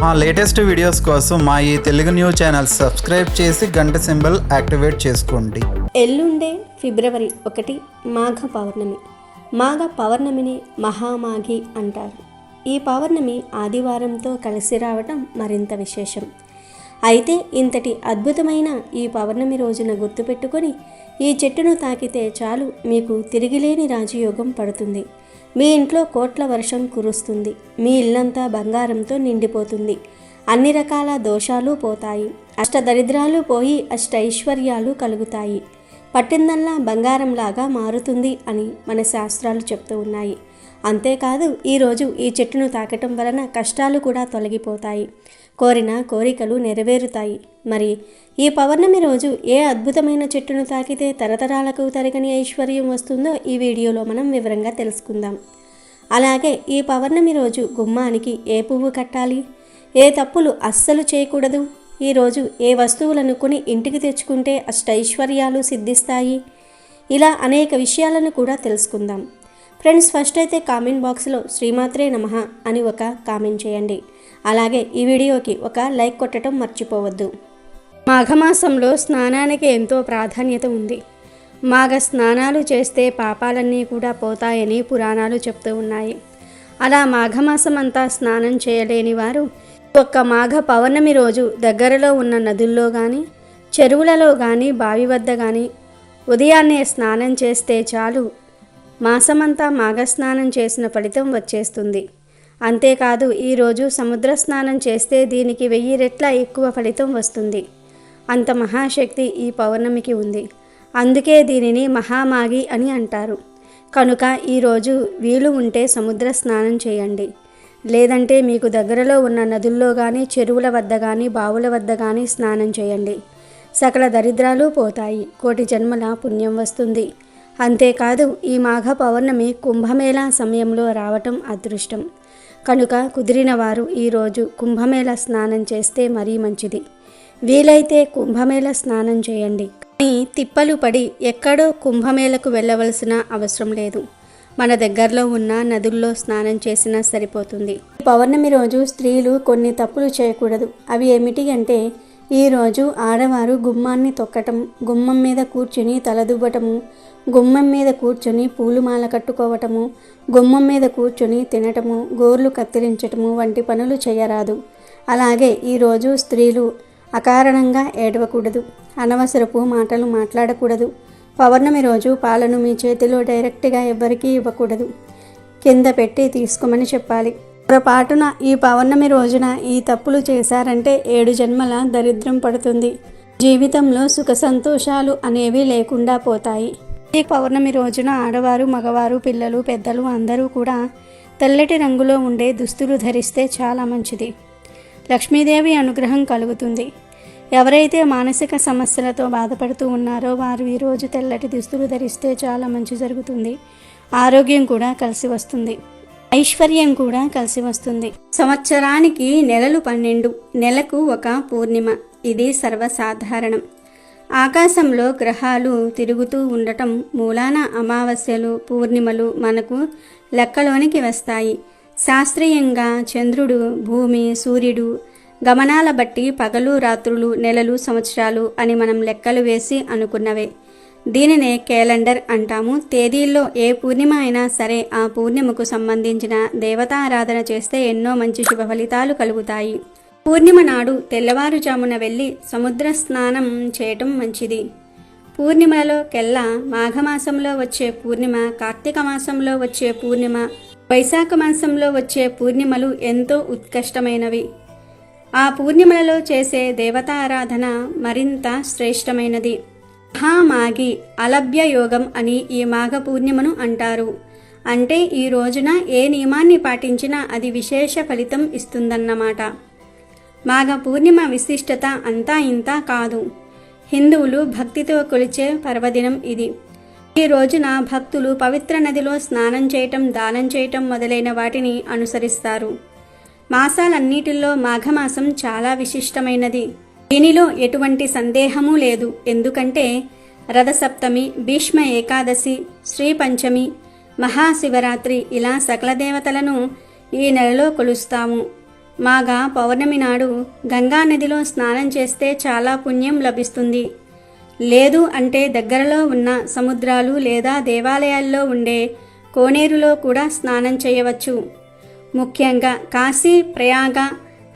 మా latest videos కోసం మా ఈ తెలుగు న్యూస్ ఛానల్ సబ్స్క్రైబ్ చేసి గంట సింబల్ యాక్టివేట్ చేసుకోండి. ఎల్లుండే ఫిబ్రవరి 1 మాఘ పౌర్ణమి. మాఘ పౌర్ణమిని మహామాఘి అంటారు. ఈ పౌర్ణమి ఆదివారంతో కలిసి రావటం మరింత విశేషం. అయితే ఇంతటి అద్భుతమైన ఈ పౌర్ణమి రోజున గుర్తుపెట్టుకొని ఈ చెట్టును తాకితే చాలు మీకు తిరిగిలేని రాజయోగం పడుతుంది. మీ ఇంట్లో కోట్ల వర్షం కురుస్తుంది. మీ ఇల్లంతా బంగారంతో నిండిపోతుంది. అన్ని రకాల దోషాలు పోతాయి. అష్టదరిద్రాలు పోయి అష్టైశ్వర్యాలు కలుగుతాయి. పట్టిందల్లా బంగారంలాగా మారుతుంది అని మన శాస్త్రాలు చెప్తూ ఉన్నాయి. అంతేకాదు ఈరోజు ఈ చెట్టును తాకటం వలన కష్టాలు కూడా తొలగిపోతాయి. కోరిన కోరికలు నెరవేరుతాయి. మరి ఈ పౌర్ణమి రోజు ఏ అద్భుతమైన చెట్టును తాకితే తరతరాలకు తరగని ఐశ్వర్యం వస్తుందో ఈ వీడియోలో మనం వివరంగా తెలుసుకుందాం. అలాగే ఈ పౌర్ణమి రోజు గుమ్మానికి ఏ పువ్వు కట్టాలి, ఏ తప్పులు అస్సలు చేయకూడదు, ఈరోజు ఏ వస్తువులను కొని ఇంటికి తెచ్చుకుంటే అష్టైశ్వర్యాలు సిద్ధిస్తాయి, ఇలా అనేక విషయాలను కూడా తెలుసుకుందాం. ఫ్రెండ్స్, ఫస్ట్ అయితే కామెంట్ బాక్స్లో శ్రీమాత్రే నమః అని ఒక కామెంట్ చేయండి. అలాగే ఈ వీడియోకి ఒక లైక్ కొట్టడం మర్చిపోవద్దు. మాఘమాసంలో స్నానానికి ఎంతో ప్రాధాన్యత ఉంది. మాఘ స్నానాలు చేస్తే పాపాలన్నీ కూడా పోతాయని పురాణాలు చెప్తూ ఉన్నాయి. అలా మాఘమాసం అంతా స్నానం చేయలేని వారు ఒక్క మాఘ పౌర్ణమి రోజు దగ్గరలో ఉన్న నదుల్లో కానీ, చెరువులలో కానీ, బావి వద్ద కానీ ఉదయాన్నే స్నానం చేస్తే చాలు మాసమంతా మాఘస్నానం చేసిన ఫలితం వచ్చేస్తుంది. అంతేకాదు ఈరోజు సముద్ర స్నానం చేస్తే దీనికి 1000 రెట్ల ఎక్కువ ఫలితం వస్తుంది. అంత మహాశక్తి ఈ పౌర్ణమికి ఉంది. అందుకే దీనిని మహామాఘి అని అంటారు. కనుక ఈరోజు వీలు ఉంటే సముద్ర స్నానం చేయండి. లేదంటే మీకు దగ్గరలో ఉన్న నదుల్లో కానీ, చెరువుల వద్ద కానీ, బావుల వద్ద కానీ స్నానం చేయండి. సకల దరిద్రాలు పోతాయి. కోటి జన్మల పుణ్యం వస్తుంది. అంతేకాదు ఈ మాఘ పౌర్ణమి కుంభమేళా సమయంలో రావటం అదృష్టం. కనుక కుదిరిన వారు ఈరోజు కుంభమేళ స్నానం చేస్తే మరీ మంచిది. వీలైతే కుంభమేళ స్నానం చేయండి. కానీ తిప్పలు పడి ఎక్కడో కుంభమేళకు వెళ్ళవలసిన అవసరం లేదు. మన దగ్గరలో ఉన్న నదుల్లో స్నానం చేసినా సరిపోతుంది. పౌర్ణమి రోజు స్త్రీలు కొన్ని తప్పులు చేయకూడదు. అవి ఏమిటి అంటే, ఈరోజు ఆడవారు గుమ్మాన్ని తొక్కటం, గుమ్మం మీద కూర్చుని తలదువ్వటము, గుమ్మం మీద కూర్చొని పూలుమాల కట్టుకోవటము, గుమ్మం మీద కూర్చొని తినటము, గోర్లు కత్తిరించటము వంటి పనులు చేయరాదు. అలాగే ఈరోజు స్త్రీలు అకారణంగా ఏడవకూడదు. అనవసరపు మాటలు మాట్లాడకూడదు. పౌర్ణమి రోజు పాలను మీ చేతిలో డైరెక్ట్గా ఎవ్వరికీ ఇవ్వకూడదు. కింద పెట్టి తీసుకోమని చెప్పాలి. పొరపాటున ఈ పౌర్ణమి రోజున ఈ తప్పులు చేశారంటే 7 జన్మల దరిద్రం పడుతుంది. జీవితంలో సుఖ సంతోషాలు అనేవి లేకుండా పోతాయి. ఈ పౌర్ణమి రోజున ఆడవారు, మగవారు, పిల్లలు, పెద్దలు అందరూ కూడా తెల్లటి రంగులో ఉండే దుస్తులు ధరిస్తే చాలా మంచిది. లక్ష్మీదేవి అనుగ్రహం కలుగుతుంది. ఎవరైతే మానసిక సమస్యలతో బాధపడుతూ ఉన్నారో వారు ఈరోజు తెల్లటి దుస్తులు ధరిస్తే చాలా మంచి జరుగుతుంది. ఆరోగ్యం కూడా కలిసి వస్తుంది. ఐశ్వర్యం కూడా కలిసి వస్తుంది. సంవత్సరానికి నెలలు 12, నెలకు ఒక పూర్ణిమ. ఇది సర్వసాధారణం. ఆకాశంలో గ్రహాలు తిరుగుతూ ఉండటం మూలాన అమావాస్యలు, పూర్ణిమలు మనకు లెక్కలోనికి వస్తాయి. శాస్త్రీయంగా చంద్రుడు, భూమి, సూర్యుడు గమనాల బట్టి పగలు, రాత్రులు, నెలలు, సంవత్సరాలు అని మనం లెక్కలు వేసి అనుకున్నవే. దీనినే క్యాలెండర్ అంటాము. తేదీల్లో ఏ పూర్ణిమ అయినా సరే ఆ పూర్ణిమకు సంబంధించిన దేవతారాధన చేస్తే ఎన్నో మంచి శుభ ఫలితాలు కలుగుతాయి. పూర్ణిమ నాడు తెల్లవారుజామున వెళ్ళి సముద్ర స్నానం చేయటం మంచిది. పూర్ణిమలలో కెల్లా మాఘమాసంలో వచ్చే పూర్ణిమ, కార్తీక మాసంలో వచ్చే పూర్ణిమ, వైశాఖ మాసంలో వచ్చే పూర్ణిమలు ఎంతో ఉత్కృష్టమైనవి. ఆ పూర్ణిమలలో చేసే దేవతారాధన మరింత శ్రేష్టమైనది. మహామాఘి అలభ్య యోగం అని ఈ మాఘ పూర్ణిమను అంటారు. అంటే ఈ రోజున ఏ నియమాన్ని పాటించినా అది విశేష ఫలితం ఇస్తుందన్నమాట. మాఘ పూర్ణిమ విశిష్టత అంతా ఇంతా కాదు. హిందువులు భక్తితో కొలిచే పర్వదినం ఇది. ఈ రోజున భక్తులు పవిత్ర నదిలో స్నానం చేయటం, దానం చేయటం మొదలైన వాటిని అనుసరిస్తారు. మాసాలన్నిటిలో మాఘమాసం చాలా విశిష్టమైనది. దీనిలో ఎటువంటి సందేహమూ లేదు. ఎందుకంటే రథసప్తమి, భీష్మ ఏకాదశి, శ్రీ పంచమి, మహాశివరాత్రి ఇలా సకల దేవతలను ఈ నెలలో కొలుస్తాము. మాఘ పౌర్ణమి నాడు గంగా నదిలో స్నానం చేస్తే చాలా పుణ్యం లభిస్తుంది. లేదు అంటే దగ్గరలో ఉన్న సముద్రాలు లేదా దేవాలయాల్లో ఉండే కోనేరులో కూడా స్నానం చేయవచ్చు. ముఖ్యంగా కాశీ, ప్రయాగ,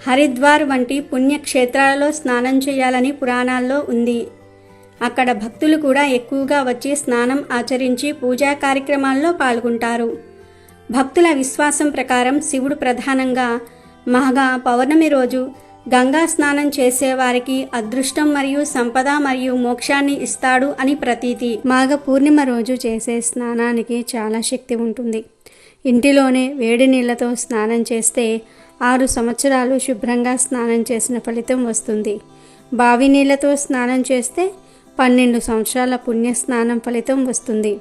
హరిద్వార్ వంటి పుణ్యక్షేత్రాలలో స్నానం చేయాలని పురాణాల్లో ఉంది. అక్కడ భక్తులు కూడా ఎక్కువగా వచ్చి స్నానం ఆచరించి పూజా కార్యక్రమాల్లో పాల్గొంటారు. భక్తుల విశ్వాసం ప్రకారం శివుడు ప్రధానంగా మాఘ పౌర్ణమి రోజు గంగా స్నానం చేసేవారికి అదృష్టం మరియు సంపద మరియు మోక్షాన్ని ఇస్తాడు అని ప్రతీతి. మాఘ పూర్ణిమ రోజు చేసే స్నానానికి చాలా శక్తి ఉంటుంది. ఇంటిలోనే వేడి నీళ్లతో స్నానం చేస్తే 6 సంవత్సరాలు శుభ్రంగా స్నానం చేసిన ఫలితం వస్తుంది. బావి నీళ్లతో స్నానం చేస్తే 12 సంవత్సరాల పుణ్య స్నానం ఫలితం వస్తుంది.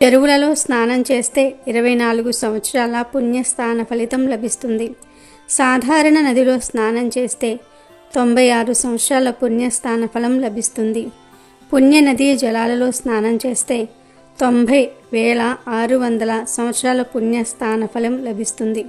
చెరువులలో స్నానం చేస్తే 24 సంవత్సరాల పుణ్యస్నాన ఫలితం లభిస్తుంది. సాధారణ నదిలో స్నానం చేస్తే 96 సంవత్సరాల పుణ్యస్నాన ఫలం లభిస్తుంది. పుణ్య నదీ జలాలలో స్నానం చేస్తే 90,600 సంవత్సరాల పుణ్యస్నాన ఫలం లభిస్తుంది.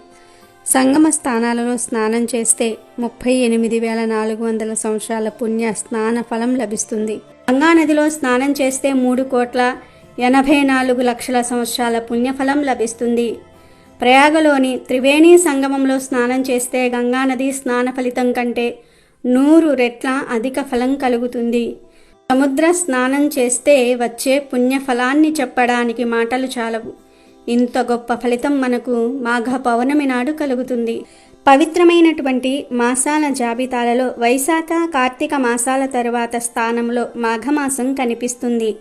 సంగమ స్థానాలలో స్నానం చేస్తే 38,400 సంవత్సరాల పుణ్య స్నాన ఫలం లభిస్తుంది. గంగా నదిలో స్నానం చేస్తే 3,84,00,000 సంవత్సరాల పుణ్యఫలం లభిస్తుంది. ప్రయాగలోని త్రివేణి సంగమంలో స్నానం చేస్తే గంగానది స్నాన ఫలితం కంటే 100 రెట్ల అధిక ఫలం కలుగుతుంది. సముద్ర స్నానం చేస్తే వచ్చే పుణ్యఫలాన్ని చెప్పడానికి మాటలు చాలవు. ఇంత గొప్ప ఫలితం మనకు మాఘ పౌర్ణమి నాడు కలుగుతుంది. పవిత్రమైనటువంటి మాసాల జాబితాలలో వైశాఖ, కార్తీక మాసాల తరువాత స్థానంలో మాఘమాసం కనిపిస్తుంది.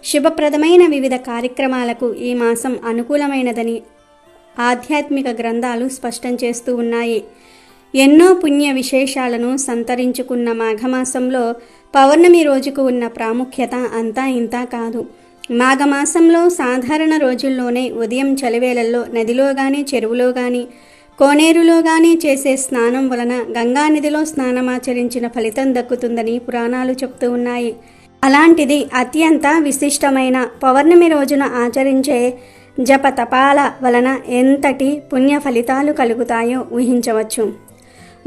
శుభప్రదమైన వివిధ కార్యక్రమాలకు ఈ మాసం అనుకూలమైనదని ఆధ్యాత్మిక గ్రంథాలు స్పష్టం చేస్తూ ఉన్నాయి. ఎన్నో పుణ్య విశేషాలను సంతరించుకున్న మాఘమాసంలో పౌర్ణమి రోజుకు ఉన్న ప్రాముఖ్యత అంతా ఇంతా కాదు. మాఘమాసంలో సాధారణ రోజుల్లోనే ఉదయం చలివేళల్లో నదిలో కానీ, చెరువులో కానీ, కోనేరులో కానీ చేసే స్నానం వలన గంగానదిలో స్నానమాచరించిన ఫలితం దక్కుతుందని పురాణాలు చెప్తూ ఉన్నాయి. అలాంటిది అత్యంత విశిష్టమైన పౌర్ణమి రోజున ఆచరించే జప తపాల వలన ఎంతటి పుణ్య ఫలితాలు కలుగుతాయో ఊహించవచ్చు.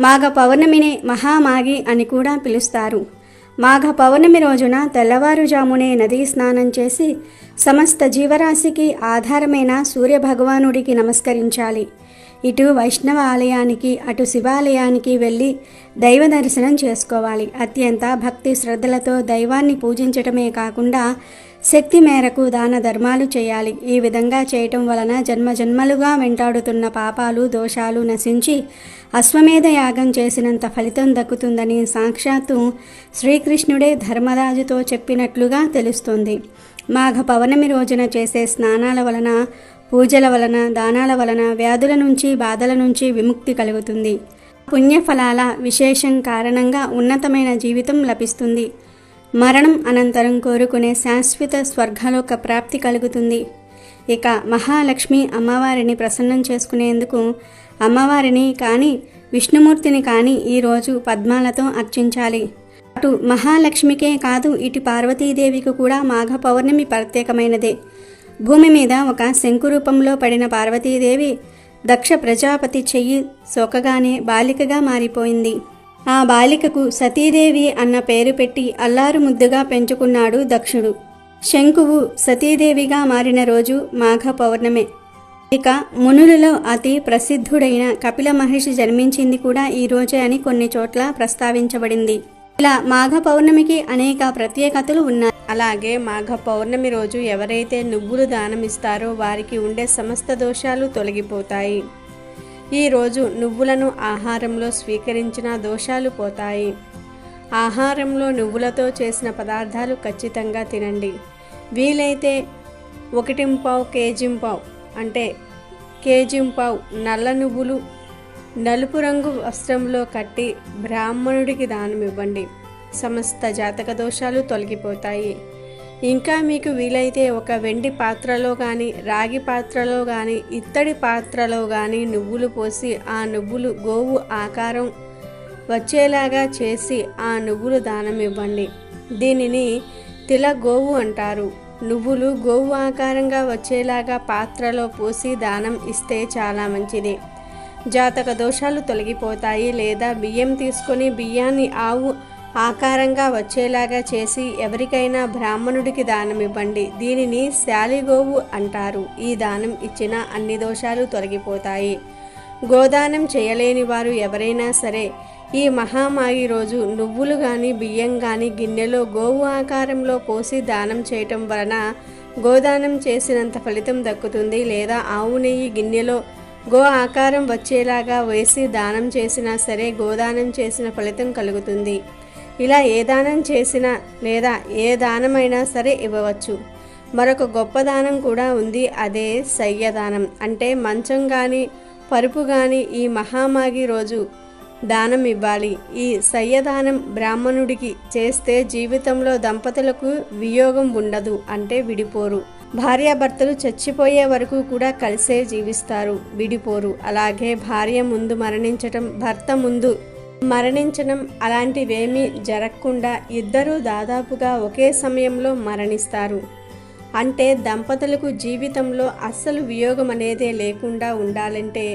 మాఘ పౌర్ణమినే మహామాఘి అని కూడా పిలుస్తారు. మాఘ పౌర్ణమి రోజున తెల్లవారుజామునే నదీ స్నానం చేసి సమస్త జీవరాశికి ఆధారమైన సూర్యభగవానుడికి నమస్కరించాలి. ఇటు వైష్ణవ ఆలయానికి, అటు శివాలయానికి వెళ్ళి దైవ దర్శనం చేసుకోవాలి. అత్యంత భక్తి శ్రద్ధలతో దైవాన్ని పూజించటమే కాకుండా శక్తి మేరకు దాన ధర్మాలు చేయాలి. ఈ విధంగా చేయటం వలన జన్మజన్మలుగా వెంటాడుతున్న పాపాలు, దోషాలు నశించి అశ్వమేధ యాగం చేసినంత ఫలితం దక్కుతుందని సాక్షాత్తు శ్రీకృష్ణుడే ధర్మరాజుతో చెప్పినట్లుగా తెలుస్తుంది. మాఘ పౌర్ణమి రోజున చేసే స్నానాల వలన, పూజల వలన, దానాల వలన వ్యాధుల నుంచి, బాధల నుంచి విముక్తి కలుగుతుంది. పుణ్యఫలాల విశేషం కారణంగా ఉన్నతమైన జీవితం లభిస్తుంది. మరణం అనంతరం కోరుకునే శాశ్వత స్వర్గలోక ప్రాప్తి కలుగుతుంది. ఇక మహాలక్ష్మి అమ్మవారిని ప్రసన్నం చేసుకునేందుకు అమ్మవారిని కానీ, విష్ణుమూర్తిని కానీ ఈరోజు పద్మాలతో అర్చించాలి. అటు మహాలక్ష్మికే కాదు, ఇటు పార్వతీదేవికి కూడా మాఘ పౌర్ణమి ప్రత్యేకమైనదే. భూమి మీద ఒక శంకు రూపంలో పడిన పార్వతీదేవి దక్ష ప్రజాపతి చెయ్యి సోకగానే బాలికగా మారిపోయింది. ఆ బాలికకు సతీదేవి అన్న పేరు పెట్టి అల్లారు ముద్దుగా పెంచుకున్నాడు దక్షుడు. శంకువు సతీదేవిగా మారిన రోజు మాఘ పౌర్ణమే. ఇక మునులలో అతి ప్రసిద్ధుడైన కపిల మహర్షి జన్మించింది కూడా ఈ రోజే అని కొన్ని చోట్ల ప్రస్తావించబడింది. ఇలా మాఘ పౌర్ణమికి అనేక ప్రత్యేకతలు ఉన్నాయి. అలాగే మాఘ పౌర్ణమి రోజు ఎవరైతే నువ్వులు దానమిస్తారో వారికి ఉండే సమస్త దోషాలు తొలగిపోతాయి. ఈరోజు నువ్వులను ఆహారంలో స్వీకరించిన దోషాలు పోతాయి. ఆహారంలో నువ్వులతో చేసిన పదార్థాలు ఖచ్చితంగా తినండి. వీలైతే 1.25 కేజీంపావు అంటే కేజీంపావు నల్ల నువ్వులు నలుపు రంగు వస్త్రంలో కట్టి బ్రాహ్మణుడికి దానమివ్వండి. సమస్త జాతక దోషాలు తొలగిపోతాయి. ఇంకా మీకు వీలైతే ఒక వెండి పాత్రలో కానీ, రాగి పాత్రలో కానీ, ఇత్తడి పాత్రలో కానీ నువ్వులు పోసి ఆ నువ్వులు గోవు ఆకారం వచ్చేలాగా చేసి ఆ నువ్వులు దానం ఇవ్వండి. దీనిని తిల గోవు అంటారు. నువ్వులు గోవు ఆకారంగా వచ్చేలాగా పాత్రలో పోసి దానం ఇస్తే చాలా మంచిది. జాతక దోషాలు తొలగిపోతాయి. లేదా బియ్యం తీసుకొని బియ్యాన్ని ఆవు ఆకారంగా వచ్చేలాగా చేసి ఎవరికైనా బ్రాహ్మణుడికి దానం ఇవ్వండి. దీనిని శాలిగోవు అంటారు. ఈ దానం ఇచ్చిన అన్ని దోషాలు తొలగిపోతాయి. గోదానం చేయలేని వారు ఎవరైనా సరే ఈ మహామాగి రోజు నువ్వులు కానీ బియ్యం కానీ గిన్నెలో గోవు ఆకారంలో పోసి దానం చేయటం వలన గోదానం చేసినంత ఫలితం దక్కుతుంది. లేదా ఆవు నెయ్యి గిన్నెలో గో ఆకారం వచ్చేలాగా వేసి దానం చేసినా సరే గోదానం చేసిన ఫలితం కలుగుతుంది. ఇలా ఏ దానం చేసినా లేదా ఏ దానమైనా సరే ఇవ్వవచ్చు. మరొక గొప్ప దానం కూడా ఉంది. అదే శయ్యదానం. అంటే మంచం కానీ పరుపు కానీ ఈ మహామాగి రోజు దానం ఇవ్వాలి. ఈ శయ్యదానం బ్రాహ్మణుడికి చేస్తే జీవితంలో దంపతులకు వియోగం ఉండదు. అంటే విడిపోరు. భార్యాభర్తలు చచ్చిపోయే వరకు కూడా కలిసే జీవిస్తారు, విడిపోరు. అలాగే భార్య ముందు మరణించటం, భర్త ముందు మరణించడం అలాంటివేమీ జరగకుండా ఇద్దరూ దాదాపుగా ఒకే సమయంలో మరణిస్తారు. అంటే దంపతులకు జీవితంలో అస్సలు వియోగం అనేదే లేకుండా ఉండాలంటే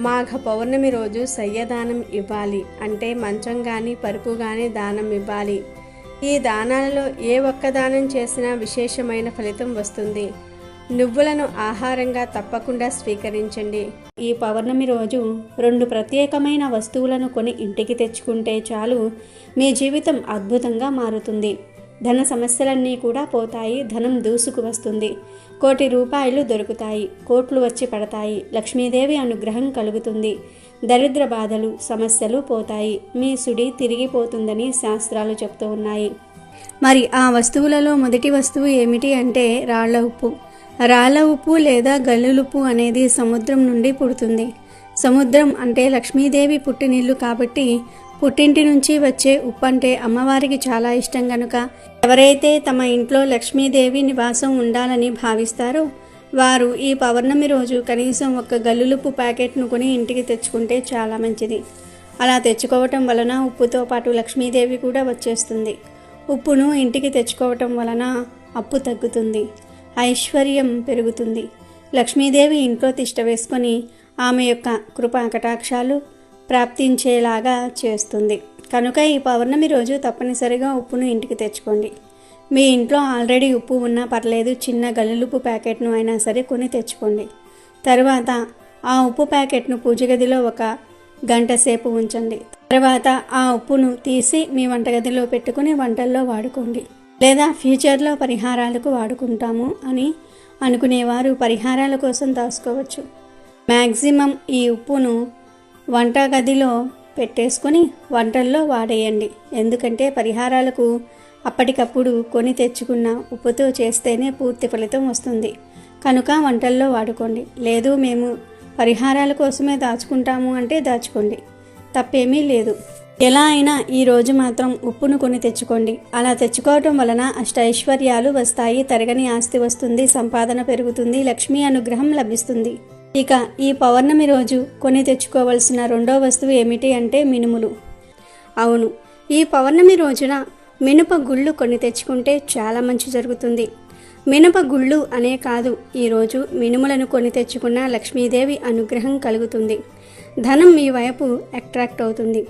మాఘ పౌర్ణమి రోజు శయ్యదానం ఇవ్వాలి. అంటే మంచం కానీ పరుపు కానీ దానం ఇవ్వాలి. ఈ దానాలలో ఏ ఒక్క దానం చేసినా విశేషమైన ఫలితం వస్తుంది. నువ్వులను ఆహారంగా తప్పకుండా స్వీకరించండి. ఈ పౌర్ణమి రోజు 2 ప్రత్యేకమైన వస్తువులను కొని ఇంటికి తెచ్చుకుంటే చాలు, మీ జీవితం అద్భుతంగా మారుతుంది. ధన సమస్యలన్నీ కూడా పోతాయి. ధనం దూసుకు వస్తుంది. 1 కోటి రూపాయలు దొరుకుతాయి. కోట్లు వచ్చి పడతాయి. లక్ష్మీదేవి అనుగ్రహం కలుగుతుంది. దరిద్ర బాధలు సమస్యలు పోతాయి. మీ సుడి తిరిగిపోతుందని శాస్త్రాలు చెప్తూ ఉన్నాయి. మరి ఆ వస్తువులలో మొదటి వస్తువు ఏమిటి అంటే రాళ్ల ఉప్పు. రాళ్ల ఉప్పు లేదా గల్లులుప్పు అనేది సముద్రం నుండి పుడుతుంది. సముద్రం అంటే లక్ష్మీదేవి పుట్టినిల్లు కాబట్టి పుట్టింటి నుంచి వచ్చే ఉప్పు అంటే అమ్మవారికి చాలా ఇష్టం కనుక ఎవరైతే తమ ఇంట్లో లక్ష్మీదేవి నివాసం ఉండాలని భావిస్తారో వారు ఈ పౌర్ణమి రోజు కనీసం 1 గల్లులుప్పు ప్యాకెట్ను కొని ఇంటికి తెచ్చుకుంటే చాలా మంచిది. అలా తెచ్చుకోవటం వలన ఉప్పుతో పాటు లక్ష్మీదేవి కూడా వచ్చేస్తుంది. ఉప్పును ఇంటికి తెచ్చుకోవటం వలన అప్పు తగ్గుతుంది, ఐశ్వర్యం పెరుగుతుంది. లక్ష్మీదేవి ఇంట్లో తిష్ట వేసుకొని ఆమె యొక్క కృపా కటాక్షాలు ప్రాప్తించేలాగా చేస్తుంది. కనుక ఈ పౌర్ణమి రోజు తప్పనిసరిగా ఉప్పును ఇంటికి తెచ్చుకోండి. మీ ఇంట్లో ఆల్రెడీ ఉప్పు ఉన్నా పర్లేదు, చిన్న గల్లులుప్పు ప్యాకెట్ను అయినా సరే కొని తెచ్చుకోండి. తర్వాత ఆ ఉప్పు ప్యాకెట్ను పూజ గదిలో 1 గంట సేపు ఉంచండి. తర్వాత ఆ ఉప్పును తీసి మీ వంటగదిలో పెట్టుకుని వంటల్లో వాడుకోండి. లేదా ఫ్యూచర్లో పరిహారాలకు వాడుకుంటాము అని అనుకునేవారు పరిహారాల కోసం దాచుకోవచ్చు. మ్యాక్సిమం ఈ ఉప్పును వంటగదిలో పెట్టేసుకొని వంటల్లో వాడేయండి. ఎందుకంటే పరిహారాలకు అప్పటికప్పుడు కొని తెచ్చుకున్న ఉప్పుతో చేస్తేనే పూర్తి ఫలితం వస్తుంది. కనుక వంటల్లో వాడుకోండి. లేదు మేము పరిహారాల కోసమే దాచుకుంటాము అంటే దాచుకోండి, తప్పేమీ లేదు. ఎలా అయినా ఈ రోజు మాత్రం ఉప్పును కొని తెచ్చుకోండి. అలా తెచ్చుకోవటం వలన అష్టైశ్వర్యాలు వస్తాయి, తరగని ఆస్తి వస్తుంది, సంపాదన పెరుగుతుంది, లక్ష్మీ అనుగ్రహం లభిస్తుంది. ఇక ఈ పౌర్ణమి రోజు కొని తెచ్చుకోవలసిన 2వ వస్తువు ఏమిటి అంటే మినుములు. అవును, ఈ పౌర్ణమి రోజున మినప గుళ్ళు కొని తెచ్చుకుంటే చాలా మంచి జరుగుతుంది. మినప గుళ్ళు అనే కాదు, ఈరోజు మినుములను కొని తెచ్చుకున్న లక్ష్మీదేవి అనుగ్రహం కలుగుతుంది. ధనం మీ వైపు అట్రాక్ట్ అవుతుంది.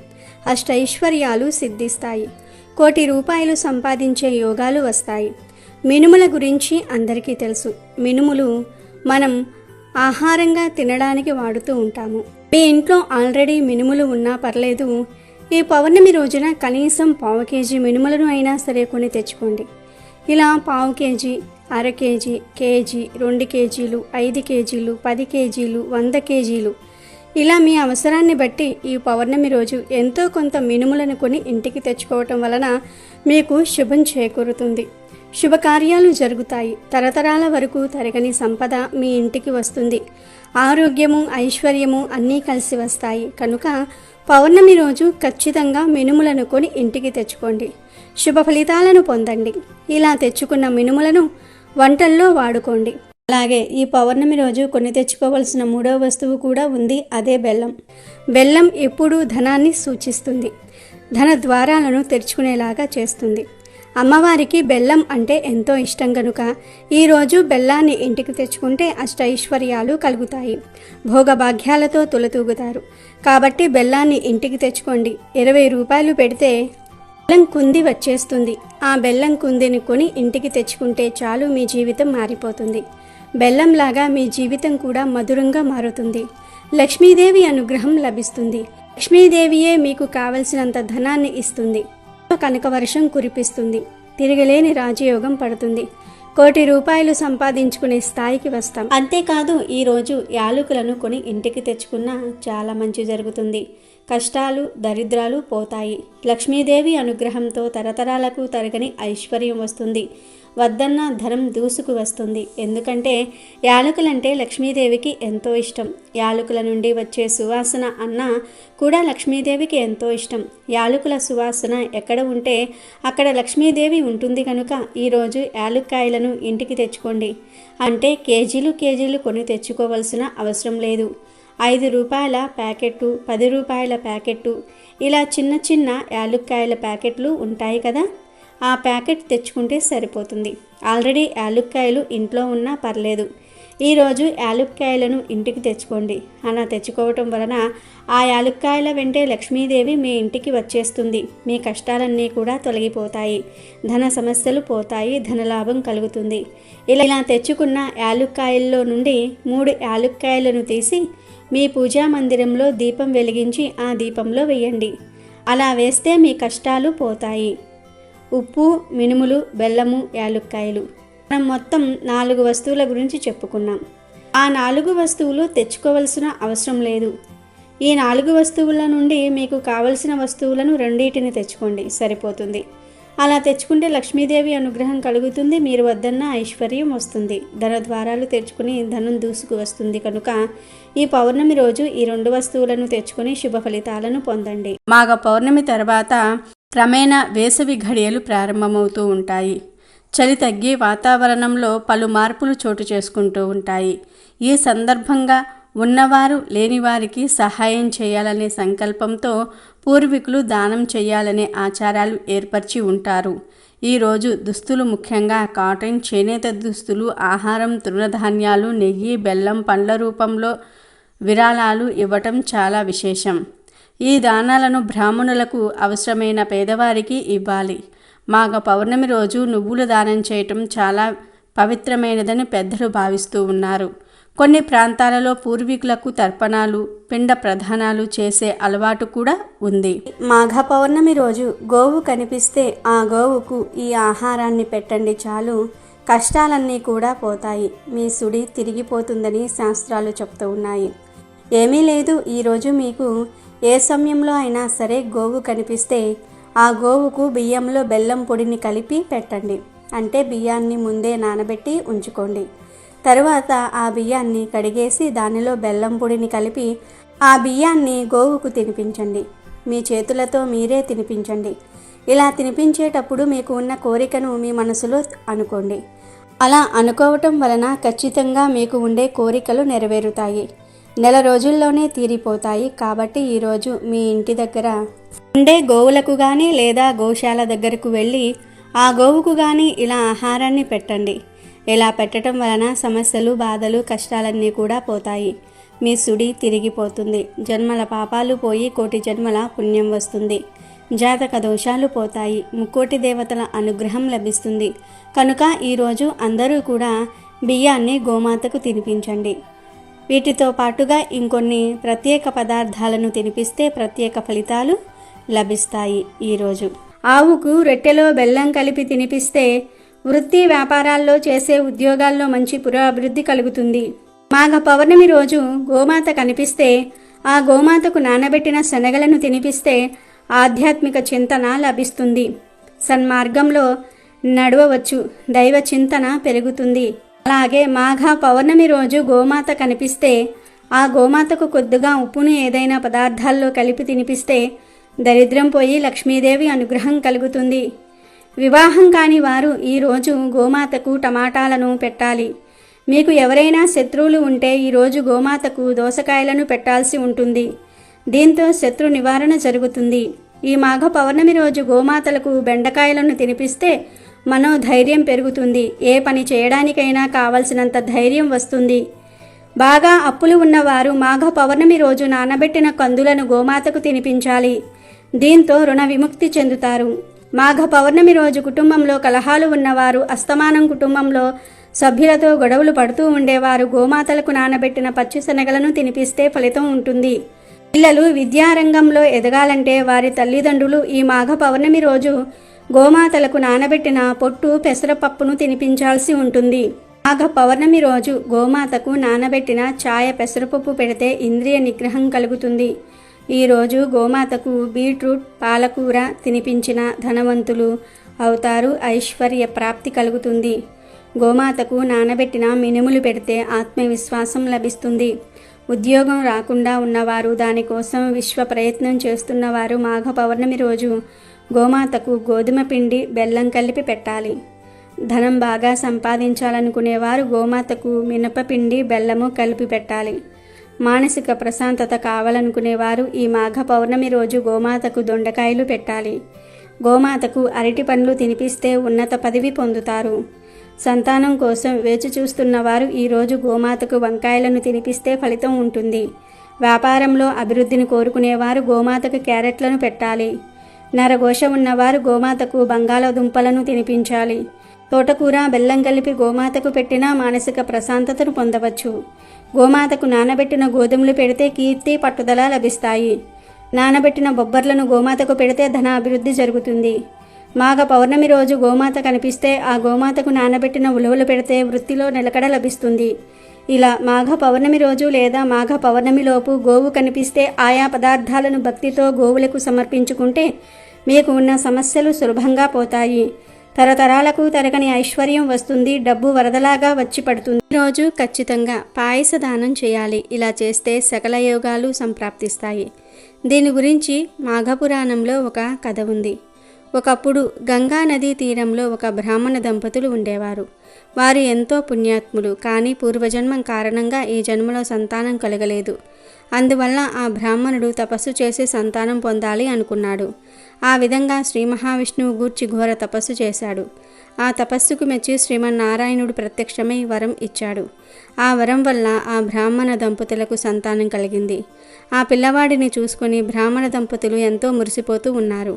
అష్టైశ్వర్యాలు సిద్ధిస్తాయి. 1 కోటి రూపాయలు సంపాదించే యోగాలు వస్తాయి. మినుముల గురించి అందరికీ తెలుసు. మినుములు మనం ఆహారంగా తినడానికి వాడుతూ ఉంటాము. మీ ఇంట్లో ఆల్రెడీ మినుములు ఉన్నా పర్లేదు, ఈ పౌర్ణమి రోజున కనీసం 1/4 కేజీ మినుములను అయినా సరే కొని తెచ్చుకోండి. ఇలా 1/4 కేజీ, అర కేజీ, కేజీ, 2 కేజీలు, 5 కేజీలు, 10 కేజీలు, 100 కేజీలు ఇలా మీ అవసరాన్ని బట్టి ఈ పౌర్ణమి రోజు ఎంతో కొంత మినుములను కొని ఇంటికి తెచ్చుకోవటం వలన మీకు శుభం చేకూరుతుంది. శుభకార్యాలు జరుగుతాయి. తరతరాల వరకు తరగని సంపద మీ ఇంటికి వస్తుంది. ఆరోగ్యము, ఐశ్వర్యము అన్నీ కలిసి వస్తాయి. కనుక పౌర్ణమి రోజు ఖచ్చితంగా మినుములను కొని ఇంటికి తెచ్చుకోండి. శుభ ఫలితాలను పొందండి. ఇలా తెచ్చుకున్న మినుములను వంటల్లో వాడుకోండి. అలాగే ఈ పౌర్ణమి రోజు కొని తెచ్చుకోవలసిన 3వ వస్తువు కూడా ఉంది. అదే బెల్లం. బెల్లం ఎప్పుడూ ధనాన్ని సూచిస్తుంది, ధన ద్వారాలను తెరుచుకునేలాగా చేస్తుంది. అమ్మవారికి బెల్లం అంటే ఎంతో ఇష్టం కనుక ఈరోజు బెల్లాన్ని ఇంటికి తెచ్చుకుంటే అష్టైశ్వర్యాలు కలుగుతాయి, భోగభాగ్యాలతో తులతూగుతారు. కాబట్టి బెల్లాన్ని ఇంటికి తెచ్చుకోండి. 20 రూపాయలు పెడితే బెల్లం కుంది వచ్చేస్తుంది. ఆ బెల్లం కుందిని కొని ఇంటికి తెచ్చుకుంటే చాలు, మీ జీవితం మారిపోతుంది. బెల్లంలాగా మీ జీవితం కూడా మధురంగా మారుతుంది. లక్ష్మీదేవి అనుగ్రహం లభిస్తుంది. లక్ష్మీదేవియే మీకు కావలసినంత ధనాన్ని ఇస్తుంది. కనక వర్షం కురిపిస్తుంది. తిరగలేని రాజయోగం పడుతుంది. 1 కోటి రూపాయలు సంపాదించుకునే స్థాయికి వస్తాం. అంతేకాదు ఈరోజు యాలకులను కొని ఇంటికి తెచ్చుకున్నా చాలా మంచి జరుగుతుంది. కష్టాలు దరిద్రాలు పోతాయి. లక్ష్మీదేవి అనుగ్రహంతో తరతరాలకు తరగని ఐశ్వర్యం వస్తుంది. వద్దన్న ధనం దూసుకు వస్తుంది. ఎందుకంటే యాలకులంటే లక్ష్మీదేవికి ఎంతో ఇష్టం. యాలకుల నుండి వచ్చే సువాసన అన్న కూడా లక్ష్మీదేవికి ఎంతో ఇష్టం. యాలకుల సువాసన ఎక్కడ ఉంటే అక్కడ లక్ష్మీదేవి ఉంటుంది కనుక ఈరోజు యాలక్కాయలను ఇంటికి తెచ్చుకోండి. అంటే కేజీలు కొని తెచ్చుకోవలసిన అవసరం లేదు. 5 రూపాయల ప్యాకెట్టు, 10 రూపాయల ప్యాకెట్టు, ఇలా చిన్న చిన్న యాలక్కాయల ప్యాకెట్లు ఉంటాయి కదా, ఆ ప్యాకెట్ తెచ్చుకుంటే సరిపోతుంది. ఆల్రెడీ యాలక్కాయలు ఇంట్లో ఉన్నా పర్లేదు. ఈరోజు యాలక్కాయలను ఇంటికి తెచ్చుకోండి. అలా తెచ్చుకోవటం వలన ఆ యాలక్కాయల వెంటే లక్ష్మీదేవి మీ ఇంటికి వచ్చేస్తుంది. మీ కష్టాలన్నీ కూడా తొలగిపోతాయి. ధన సమస్యలు పోతాయి. ధనలాభం కలుగుతుంది. ఇలా తెచ్చుకున్న యాలక్కాయల్లో నుండి 3 యాలక్కాయలను తీసి మీ పూజా మందిరంలో దీపం వెలిగించి ఆ దీపంలో వేయండి. అలా వేస్తే మీ కష్టాలు పోతాయి. ఉప్పు, మినుములు, బెల్లము, యాలక్కాయలు, మనం మొత్తం 4 వస్తువుల గురించి చెప్పుకున్నాం. ఆ 4 వస్తువులు తెచ్చుకోవలసిన అవసరం లేదు. ఈ 4 వస్తువుల నుండి మీకు కావలసిన వస్తువులను 2 తెచ్చుకోండి, సరిపోతుంది. అలా తెచ్చుకుంటే లక్ష్మీదేవి అనుగ్రహం కలుగుతుంది. మీరు వద్దన్న ఐశ్వర్యం వస్తుంది. ధన ద్వారాలు తెచ్చుకుని ధనం దూసుకు వస్తుంది కనుక ఈ పౌర్ణమి రోజు ఈ 2 వస్తువులను తెచ్చుకుని శుభ ఫలితాలను పొందండి. మాఘ పౌర్ణమి తర్వాత క్రమేణా వేసవి ఘడియలు ప్రారంభమవుతూ ఉంటాయి. చలి తగ్గి వాతావరణంలో పలు మార్పులు చోటు చేసుకుంటూ ఉంటాయి. ఈ సందర్భంగా ఉన్నవారు లేనివారికి సహాయం చేయాలనే సంకల్పంతో పూర్వీకులు దానం చేయాలనే ఆచారాలు ఏర్పరిచి ఉంటారు. ఈరోజు దుస్తులు ముఖ్యంగా కాటన్, చేనేత దుస్తులు, ఆహారం, తృణధాన్యాలు, నెయ్యి, బెల్లం, పండ్ల రూపంలో విరాళాలు ఇవ్వటం చాలా విశేషం. ఈ దానాలను బ్రాహ్మణులకు, అవసరమైన పేదవారికి ఇవ్వాలి. మాఘ పౌర్ణమి రోజు నువ్వులు దానం చేయటం చాలా పవిత్రమైనదని పెద్దలు భావిస్తూ ఉన్నారు. కొన్ని ప్రాంతాలలో పూర్వీకులకు తర్పణాలు, పిండ ప్రదానాలు చేసే అలవాటు కూడా ఉంది. మాఘ పౌర్ణమి రోజు గోవు కనిపిస్తే ఆ గోవుకు ఈ ఆహారాన్ని పెట్టండి, చాలు, కష్టాలన్నీ కూడా పోతాయి. మీ సుడి తిరిగిపోతుందని శాస్త్రాలు చెప్తూ ఉన్నాయి. ఏమీ లేదు, ఈరోజు మీకు ఏ సమయంలో అయినా సరే గోవు కనిపిస్తే ఆ గోవుకు బియ్యంలో బెల్లం పొడిని కలిపి పెట్టండి. అంటే బియ్యాన్ని ముందే నానబెట్టి ఉంచుకోండి. తరువాత ఆ బియ్యాన్ని కడిగేసి దానిలో బెల్లం పొడిని కలిపి ఆ బియ్యాన్ని గోవుకు తినిపించండి. మీ చేతులతో మీరే తినిపించండి. ఇలా తినిపించేటప్పుడు మీకు ఉన్న కోరికను మీ మనసులో అనుకోండి. అలా అనుకోవటం వలన ఖచ్చితంగా మీకు ఉండే కోరికలు నెరవేరుతాయి. నెల రోజుల్లోనే తీరిపోతాయి. కాబట్టి ఈరోజు మీ ఇంటి దగ్గర ఉండే గోవులకు కానీ లేదా గోశాల దగ్గరకు వెళ్ళి ఆ గోవుకు కానీ ఇలా ఆహారాన్ని పెట్టండి. ఇలా పెట్టడం వలన సమస్యలు, బాధలు, కష్టాలన్నీ కూడా పోతాయి. మీ సుడి తిరిగిపోతుంది. జన్మల పాపాలు పోయి 1 కోటి జన్మల పుణ్యం వస్తుంది. జాతక దోషాలు పోతాయి. 3 కోటి దేవతల అనుగ్రహం లభిస్తుంది. కనుక ఈరోజు అందరూ కూడా బియ్యాన్ని గోమాతకు తినిపించండి. వీటితో పాటుగా ఇంకొన్ని ప్రత్యేక పదార్థాలను తినిపిస్తే ప్రత్యేక ఫలితాలు లభిస్తాయి. ఈరోజు ఆవుకు రొట్టెలో బెల్లం కలిపి తినిపిస్తే వృత్తి వ్యాపారాల్లో చేసే ఉద్యోగాల్లో మంచి పురోభివృద్ధి కలుగుతుంది. మాఘ పౌర్ణమి రోజు గోమాత కనిపిస్తే ఆ గోమాతకు నానబెట్టిన శనగలను తినిపిస్తే ఆధ్యాత్మిక చింతన లభిస్తుంది. సన్మార్గంలో నడవవచ్చు. దైవ చింతన పెరుగుతుంది. అలాగే మాఘ పౌర్ణమి రోజు గోమాత కనిపిస్తే ఆ గోమాతకు కొద్దిగా ఉప్పును ఏదైనా పదార్థాల్లో కలిపి తినిపిస్తే దరిద్రం పోయి లక్ష్మీదేవి అనుగ్రహం కలుగుతుంది. వివాహం కాని వారు ఈరోజు గోమాతకు టమాటాలను పెట్టాలి. మీకు ఎవరైనా శత్రువులు ఉంటే ఈరోజు గోమాతకు దోసకాయలను పెట్టాల్సి ఉంటుంది. దీంతో శత్రు నివారణ జరుగుతుంది. ఈ మాఘ పౌర్ణమి రోజు గోమాతలకు బెండకాయలను తినిపిస్తే మనోధైర్యం పెరుగుతుంది. ఏ పని చేయడానికైనా కావలసినంత ధైర్యం వస్తుంది. బాగా అప్పులు ఉన్నవారు మాఘ పౌర్ణమి రోజు నానబెట్టిన కందులను గోమాతకు తినిపించాలి. దీంతో రుణ విముక్తి చెందుతారు. మాఘ పౌర్ణమి రోజు కుటుంబంలో కలహాలు ఉన్నవారు, అస్తమానం కుటుంబంలో సభ్యులతో గొడవలు పడుతూ ఉండేవారు గోమాతలకు నానబెట్టిన పచ్చి శనగలను తినిపిస్తే ఫలితం ఉంటుంది. పిల్లలు విద్యారంగంలో ఎదగాలంటే వారి తల్లిదండ్రులు ఈ మాఘ పౌర్ణమి రోజు గోమాతలకు నానబెట్టిన పొట్టు పెసరపప్పును తినిపించాల్సి ఉంటుంది. మాఘ పౌర్ణమి రోజు గోమాతకు నానబెట్టిన ఛాయ పెసరపప్పు పెడితే ఇంద్రియ నిగ్రహం కలుగుతుంది. ఈరోజు గోమాతకు బీట్రూట్, పాలకూర తినిపించిన ధనవంతులు అవుతారు. ఐశ్వర్య ప్రాప్తి కలుగుతుంది. గోమాతకు నానబెట్టిన మినుములు పెడితే ఆత్మవిశ్వాసం లభిస్తుంది. ఉద్యోగం రాకుండా ఉన్నవారు, దానికోసం విశ్వ ప్రయత్నం చేస్తున్నవారు మాఘ పౌర్ణమి రోజు గోమాతకు గోధుమ పిండి, బెల్లం కలిపి పెట్టాలి. ధనం బాగా సంపాదించాలనుకునేవారు గోమాతకు మినపపిండి, బెల్లము కలిపి పెట్టాలి. మానసిక ప్రశాంతత కావాలనుకునేవారు ఈ మాఘ పౌర్ణమి రోజు గోమాతకు దొండకాయలు పెట్టాలి. గోమాతకు అరటి పండ్లు తినిపిస్తే ఉన్నత పదవి పొందుతారు. సంతానం కోసం వేచి చూస్తున్నవారు ఈరోజు గోమాతకు వంకాయలను తినిపిస్తే ఫలితం ఉంటుంది. వ్యాపారంలో అభివృద్ధిని కోరుకునేవారు గోమాతకు క్యారెట్లను పెట్టాలి. నరఘోష ఉన్నవారు గోమాతకు బంగాళదుంపలను తినిపించాలి. తోటకూర, బెల్లం కలిపి గోమాతకు పెట్టినా మానసిక ప్రశాంతతను పొందవచ్చు. గోమాతకు నానబెట్టిన గోధుమలు పెడితే కీర్తి, పట్టుదల లభిస్తాయి. నానబెట్టిన బొబ్బర్లను గోమాతకు పెడితే ధన అభివృద్ధి జరుగుతుంది. మాఘ పౌర్ణమి రోజు గోమాత కనిపిస్తే ఆ గోమాతకు నానబెట్టిన ఉలవలు పెడితే వృత్తిలో నిలకడ లభిస్తుంది. ఇలా మాఘ పౌర్ణమి రోజు లేదా మాఘ పౌర్ణమిలోపు గోవు కనిపిస్తే ఆయా పదార్థాలను భక్తితో గోవులకు సమర్పించుకుంటే మీకు ఉన్న సమస్యలు సులభంగా పోతాయి. తరతరాలకు తరగని ఐశ్వర్యం వస్తుంది. డబ్బు వరదలాగా వచ్చి పడుతుంది. ఈరోజు ఖచ్చితంగా పాయస దానం చేయాలి. ఇలా చేస్తే సకల యోగాలు సంప్రాప్తిస్తాయి. దీని గురించి మాఘపురాణంలో ఒక కథ ఉంది. ఒకప్పుడు గంగా నదీ తీరంలో ఒక బ్రాహ్మణ దంపతులు ఉండేవారు. వారు ఎంతో పుణ్యాత్ములు. కానీ పూర్వజన్మం కారణంగా ఈ జన్మలో సంతానం కలగలేదు. అందువల్ల ఆ బ్రాహ్మణుడు తపస్సు చేసి సంతానం పొందాలి అనుకున్నాడు. ఆ విధంగా శ్రీ మహావిష్ణువు గూర్చి ఘోర తపస్సు చేశాడు. ఆ తపస్సుకు మెచ్చి శ్రీమన్నారాయణుడు ప్రత్యక్షమై వరం ఇచ్చాడు. ఆ వరం వల్ల ఆ బ్రాహ్మణ దంపతులకు సంతానం కలిగింది. ఆ పిల్లవాడిని చూసుకొని బ్రాహ్మణ దంపతులు ఎంతో మురిసిపోతూ ఉన్నారు.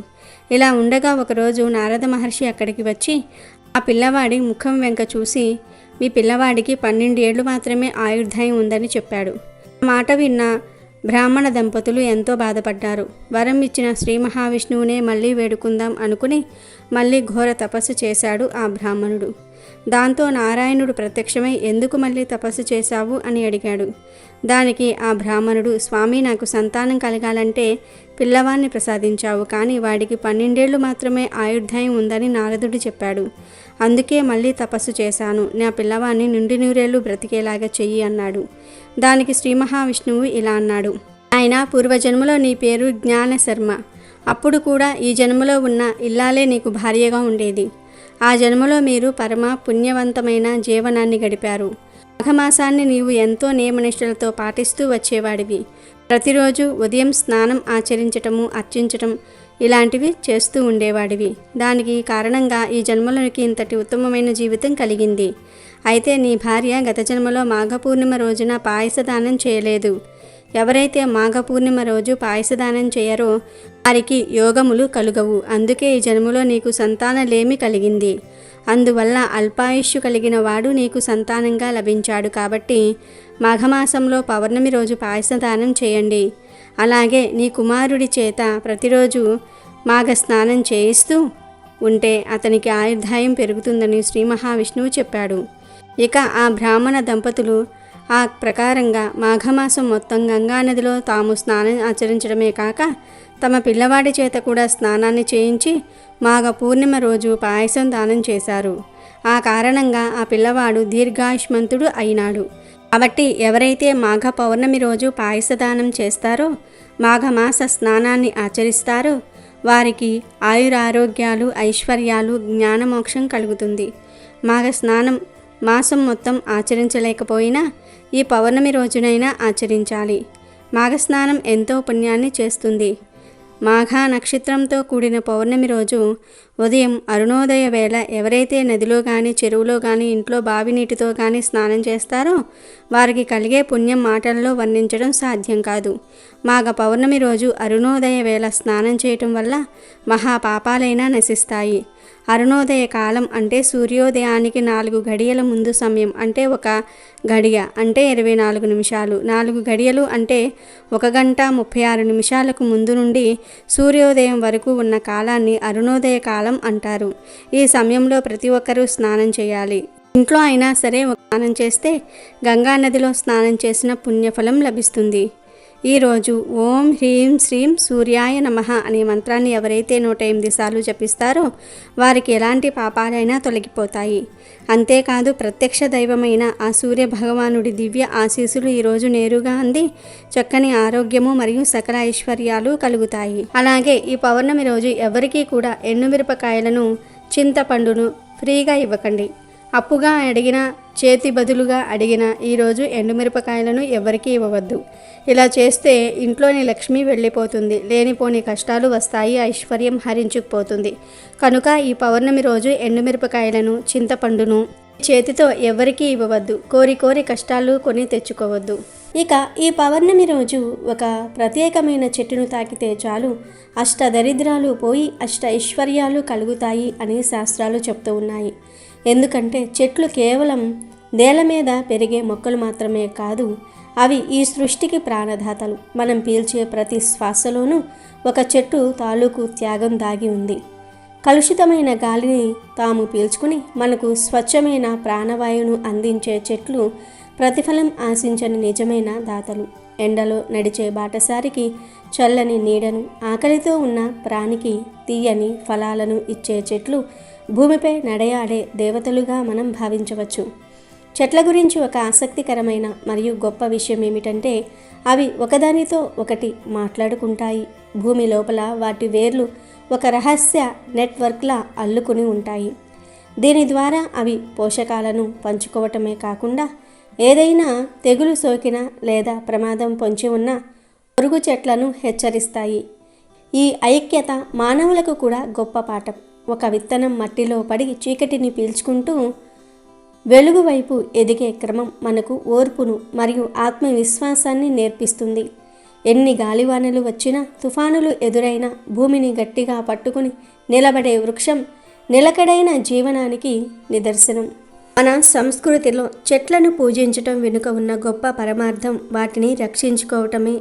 ఇలా ఉండగా ఒకరోజు నారద మహర్షి అక్కడికి వచ్చి ఆ పిల్లవాడి ముఖం వెంక చూసి, మీ పిల్లవాడికి 12 ఏళ్ళు మాత్రమే ఆయుర్దాయం ఉందని చెప్పాడు. ఆ మాట విన్న బ్రాహ్మణ దంపతులు ఎంతో బాధపడ్డారు. వరం ఇచ్చిన శ్రీ మహావిష్ణువునే మళ్ళీ వేడుకుందాం అనుకుని మళ్ళీ ఘోర తపస్సు చేశాడు ఆ బ్రాహ్మణుడు. దాంతో నారాయణుడు ప్రత్యక్షమై ఎందుకు మళ్ళీ తపస్సు చేశావు అని అడిగాడు. దానికి ఆ బ్రాహ్మణుడు, స్వామి, నాకు సంతానం కలగాలంటే పిల్లవాడిని ప్రసాదించావు, కానీ వాడికి 12 ఏళ్ళు మాత్రమే ఆయుర్దాయం ఉందని నారదుడు చెప్పాడు. అందుకే మళ్ళీ తపస్సు చేశాను. నా పిల్లవాడిని నిండి నూరేళ్లు బ్రతికేలాగా చెయ్యి అన్నాడు. దానికి శ్రీ మహావిష్ణువు ఇలా అన్నాడు, ఆయన పూర్వజన్మలో నీ పేరు జ్ఞాన శర్మ. అప్పుడు కూడా ఈ జన్మలో ఉన్న ఇల్లాలే నీకు భార్యగా ఉండేది. ఆ జన్మలో మీరు పరమ పుణ్యవంతమైన జీవనాన్ని గడిపారు. మాఘమాసాన్ని నీవు ఎంతో నియమనిష్టలతో పాటిస్తూ వచ్చేవాడివి. ప్రతిరోజు ఉదయం స్నానం ఆచరించటము, అర్చించటం ఇలాంటివి చేస్తూ ఉండేవాడివి. దానికి కారణంగా ఈ జన్మలోనికి ఇంతటి ఉత్తమమైన జీవితం కలిగింది. అయితే నీ భార్య గత జన్మలో మాఘపూర్ణిమ రోజున పాయసదానం చేయలేదు. ఎవరైతే మాఘపూర్ణిమ రోజు పాయసదానం చేయరో వారికి యోగములు కలుగవు. అందుకే ఈ జన్మలో నీకు సంతానలేమి కలిగింది. అందువల్ల అల్పాయుష్యు కలిగిన వాడు నీకు సంతానంగా లభించాడు. కాబట్టి మాఘమాసంలో పౌర్ణమి రోజు పాయసదానం చేయండి. అలాగే నీ కుమారుడి చేత ప్రతిరోజు మాఘ స్నానం చేయిస్తూ ఉంటే అతనికి ఆయుర్దాయం పెరుగుతుందని శ్రీ మహావిష్ణువు చెప్పాడు. ఇక ఆ బ్రాహ్మణ దంపతులు ఆ ప్రకారంగా మాఘమాసం మొత్తం గంగానదిలో తాము స్నానం ఆచరించడమే కాక తమ పిల్లవాడి చేత కూడా స్నానాన్ని చేయించి మాఘ పూర్ణిమ రోజు పాయసం దానం చేశారు. ఆ కారణంగా ఆ పిల్లవాడు దీర్ఘాయుష్మంతుడు అయినాడు. కాబట్టి ఎవరైతే మాఘ పౌర్ణమి రోజు పాయసదానం చేస్తారో, మాఘమాస స్నానాన్ని ఆచరిస్తారో వారికి ఆయురారోగ్యాలు, ఐశ్వర్యాలు, జ్ఞానమోక్షం కలుగుతుంది. మాఘ స్నానం మాసం మొత్తం ఆచరించలేకపోయినా ఈ పౌర్ణమి రోజునైనా ఆచరించాలి. మాఘస్నానం ఎంతో పుణ్యాన్ని చేస్తుంది. మాఘ నక్షత్రంతో కూడిన పౌర్ణమి రోజు ఉదయం అరుణోదయ వేళ ఎవరైతే నదిలో కానీ చెరువులో కానీ ఇంట్లో బావి నీటితో కానీ స్నానం చేస్తారో వారికి కలిగే పుణ్యం మాటల్లో వర్ణించడం సాధ్యం కాదు. మాఘ పౌర్ణమి రోజు అరుణోదయ వేళ స్నానం చేయటం వల్ల మహాపాపాలైనా నశిస్తాయి. అరుణోదయ కాలం అంటే సూర్యోదయానికి 4 గడియల ముందు సమయం. అంటే 1 గడియ అంటే 24 నిమిషాలు. 4 గడియలు అంటే 1 గంట 36 నిమిషాలకు ముందు నుండి సూర్యోదయం వరకు ఉన్న కాలాన్ని అరుణోదయ కాలం అంటారు. ఈ సమయంలో ప్రతి ఒక్కరూ స్నానం చేయాలి. ఇంట్లో అయినా సరే స్నానం చేస్తే గంగా నదిలో స్నానం చేసిన పుణ్యఫలం లభిస్తుంది. ఈరోజు ఓం హ్రీం శ్రీం సూర్యాయ నమః అనే మంత్రాన్ని ఎవరైతే 108 సార్లు జపిస్తారో వారికి ఎలాంటి పాపాలైనా తొలగిపోతాయి. అంతేకాదు ప్రత్యక్ష దైవమైన ఆ సూర్య భగవానుడి దివ్య ఆశీస్సులు ఈరోజు నేరుగా అంది చక్కని ఆరోగ్యము మరియు సకల ఐశ్వర్యాలు కలుగుతాయి. అలాగే ఈ పౌర్ణమి రోజు ఎవరికీ కూడా ఎండుమిరపకాయలను చింతపండును ఫ్రీగా ఇవ్వకండి. అప్పుగా అడిగినా చేతి బదులుగా అడిగినా ఈరోజు ఎండుమిరపకాయలను ఎవరికీ ఇవ్వవద్దు. ఇలా చేస్తే ఇంట్లోని లక్ష్మి వెళ్ళిపోతుంది, లేనిపోని కష్టాలు వస్తాయి, ఐశ్వర్యం హరించుకుపోతుంది. కనుక ఈ పౌర్ణమి రోజు ఎండుమిరపకాయలను చింతపండును చేతితో ఎవరికీ ఇవ్వవద్దు. కోరి కష్టాలు కొని తెచ్చుకోవద్దు. ఇక ఈ పౌర్ణమి రోజు ఒక ప్రత్యేకమైన చెట్టును తాకితే చాలు అష్టదరిద్రాలు పోయి అష్ట ఐశ్వర్యాలు కలుగుతాయి అని శాస్త్రాలు చెప్తూ ఉన్నాయి. ఎందుకంటే చెట్లు కేవలం నేల మీద పెరిగే మొక్కలు మాత్రమే కాదు, అవి ఈ సృష్టికి ప్రాణదాతలు. మనం పీల్చే ప్రతి శ్వాసలోనూ ఒక చెట్టు తాలూకు త్యాగం దాగి ఉంది. కలుషితమైన గాలిని తాము పీల్చుకుని మనకు స్వచ్ఛమైన ప్రాణవాయువును అందించే చెట్లు ప్రతిఫలం ఆశించని నిజమైన దాతలు. ఎండలో నడిచే బాటసారికి చల్లని నీడను, ఆకలితో ఉన్న ప్రాణికి తీయని ఫలాలను ఇచ్చే చెట్లు భూమిపై నడయాడే దేవతలుగా మనం భావించవచ్చు. చెట్ల గురించి ఒక ఆసక్తికరమైన మరియు గొప్ప విషయం ఏమిటంటే అవి ఒకదానితో ఒకటి మాట్లాడుకుంటాయి. భూమి లోపల వాటి వేర్లు ఒక రహస్య నెట్వర్క్లా అల్లుకుని ఉంటాయి. దీని ద్వారా అవి పోషకాలను పంచుకోవటమే కాకుండా ఏదైనా తెగులు సోకినా లేదా ప్రమాదం పొంచి ఉన్న పొరుగు చెట్లను హెచ్చరిస్తాయి. ఈ ఐక్యత మానవులకు కూడా గొప్ప పాఠం. ఒక విత్తనం మట్టిలో పడి చీకటిని పీల్చుకుంటూ వెలుగు వైపు ఎదిగే క్రమం మనకు ఓర్పును మరియు ఆత్మవిశ్వాసాన్ని నేర్పిస్తుంది. ఎన్ని గాలివానలు వచ్చినా, తుఫానులు ఎదురైనా భూమిని గట్టిగా పట్టుకుని నిలబడే వృక్షం నిలకడైన జీవనానికి నిదర్శనం. మన సంస్కృతిలో చెట్లను పూజించటం వెనుక ఉన్న గొప్ప పరమార్థం వాటిని రక్షించుకోవటమే.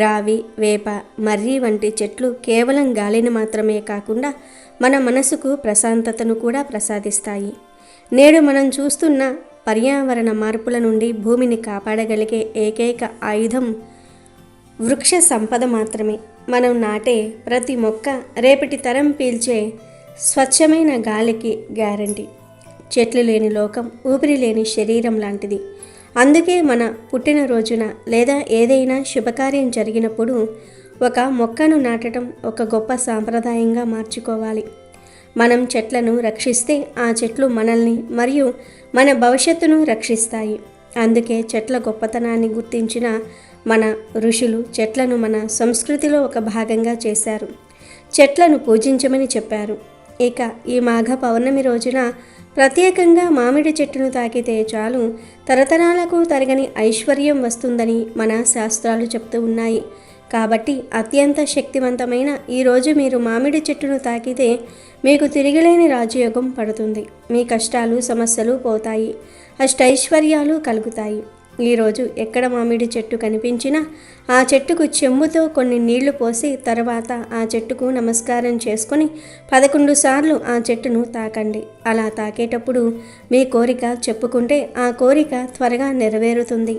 రావి, వేప, మర్రి వంటి చెట్లు కేవలం గాలిని మాత్రమే కాకుండా మన మనసుకు ప్రశాంతతను కూడా ప్రసాదిస్తాయి. నేడు మనం చూస్తున్న పర్యావరణ మార్పుల నుండి భూమిని కాపాడగలిగే ఏకైక ఆయుధం వృక్ష సంపద మాత్రమే. మనం నాటే ప్రతి మొక్క రేపటి తరం పీల్చే స్వచ్ఛమైన గాలికి గ్యారంటీ. చెట్లు లేని లోకం ఊపిరి లేని శరీరం లాంటిది. అందుకే మన పుట్టినరోజున లేదా ఏదైనా శుభకార్యం జరిగినప్పుడు ఒక మొక్కను నాటడం ఒక గొప్ప సాంప్రదాయంగా మార్చుకోవాలి. మనం చెట్లను రక్షిస్తే ఆ చెట్లు మనల్ని మరియు మన భవిష్యత్తును రక్షిస్తాయి. అందుకే చెట్ల గొప్పతనాన్ని గుర్తించిన మన ఋషులు చెట్లను మన సంస్కృతిలో ఒక భాగంగా చేశారు. చెట్లను పూజించమని చెప్పారు. ఇక ఈ మాఘ పౌర్ణమి రోజున ప్రత్యేకంగా మామిడి చెట్టును తాకితే చాలు తరతరాలకు తరగని ఐశ్వర్యం వస్తుందని మన శాస్త్రాలు చెప్తూ ఉన్నాయి. కాబట్టి అత్యంత శక్తివంతమైన ఈరోజు మీరు మామిడి చెట్టును తాకితే మీకు తిరిగిలేని రాజయోగం పడుతుంది. మీ కష్టాలు సమస్యలు పోతాయి, అష్టైశ్వర్యాలు కలుగుతాయి. ఈరోజు ఎక్కడ మామిడి చెట్టు కనిపించినా ఆ చెట్టుకు చెంబుతో కొన్ని నీళ్లు పోసి తర్వాత ఆ చెట్టుకు నమస్కారం చేసుకొని 11 సార్లు ఆ చెట్టును తాకండి. అలా తాకేటప్పుడు మీ కోరిక చెప్పుకుంటే ఆ కోరిక త్వరగా నెరవేరుతుంది.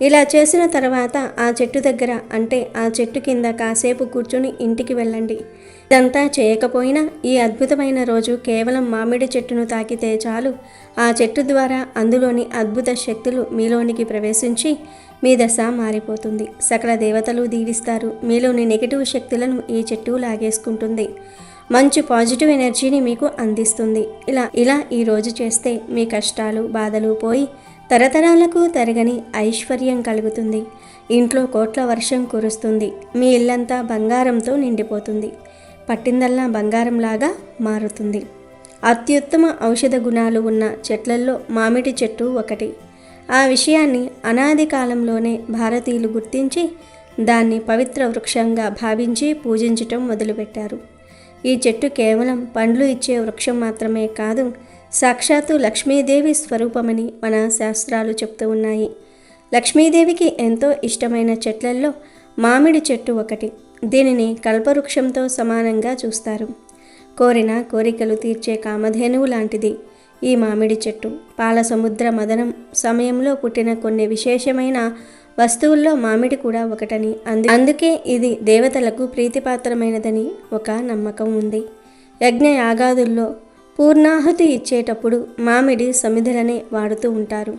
ఇలా చేసిన తర్వాత ఆ చెట్టు దగ్గర అంటే ఆ చెట్టు కింద కాసేపు కూర్చుని ఇంటికి వెళ్ళండి. ఇదంతా చేయకపోయినా ఈ అద్భుతమైన రోజు కేవలం మామిడి చెట్టును తాకితే చాలు ఆ చెట్టు ద్వారా అందులోని అద్భుత శక్తులు మీలోనికి ప్రవేశించి మీ దశ మారిపోతుంది. సకల దేవతలు దీవిస్తారు. మీలోని నెగిటివ్ శక్తులను ఈ చెట్టు లాగేసుకుంటుంది. మంచి పాజిటివ్ ఎనర్జీని మీకు అందిస్తుంది. ఇలా ఈ రోజు చేస్తే మీ కష్టాలు బాధలు పోయి తరతరాలకు తరగని ఐశ్వర్యం కలుగుతుంది. ఇంట్లో కోట్ల వర్షం కురుస్తుంది. మీ ఇల్లంతా బంగారంతో నిండిపోతుంది. పట్టిందల్లా బంగారంలాగా మారుతుంది. అత్యుత్తమ ఔషధ గుణాలు ఉన్న చెట్లల్లో మామిడి చెట్టు ఒకటి. ఆ విషయాన్ని అనాది కాలంలోనే భారతీయులు గుర్తించి దాన్ని పవిత్ర వృక్షంగా భావించి పూజించటం మొదలుపెట్టారు. ఈ చెట్టు కేవలం పండ్లు ఇచ్చే వృక్షం మాత్రమే కాదు, సాక్షాత్తు లక్ష్మీదేవి స్వరూపమని మన శాస్త్రాలు చెప్తూ ఉన్నాయి. లక్ష్మీదేవికి ఎంతో ఇష్టమైన చెట్లల్లో మామిడి చెట్టు ఒకటి. దీనిని కల్పవృక్షంతో సమానంగా చూస్తారు. కోరిన కోరికలు తీర్చే కామధేనువు లాంటిది ఈ మామిడి చెట్టు. పాల సముద్ర మదనం సమయంలో పుట్టిన కొన్ని విశేషమైన వస్తువుల్లో మామిడి కూడా ఒకటని, అందుకే ఇది దేవతలకు ప్రీతిపాత్రమైనదని ఒక నమ్మకం ఉంది. యజ్ఞ యాగాదుల్లో పూర్ణాహుతి ఇచ్చేటప్పుడు మామిడి సమిధలనే వాడుతూ ఉంటారు.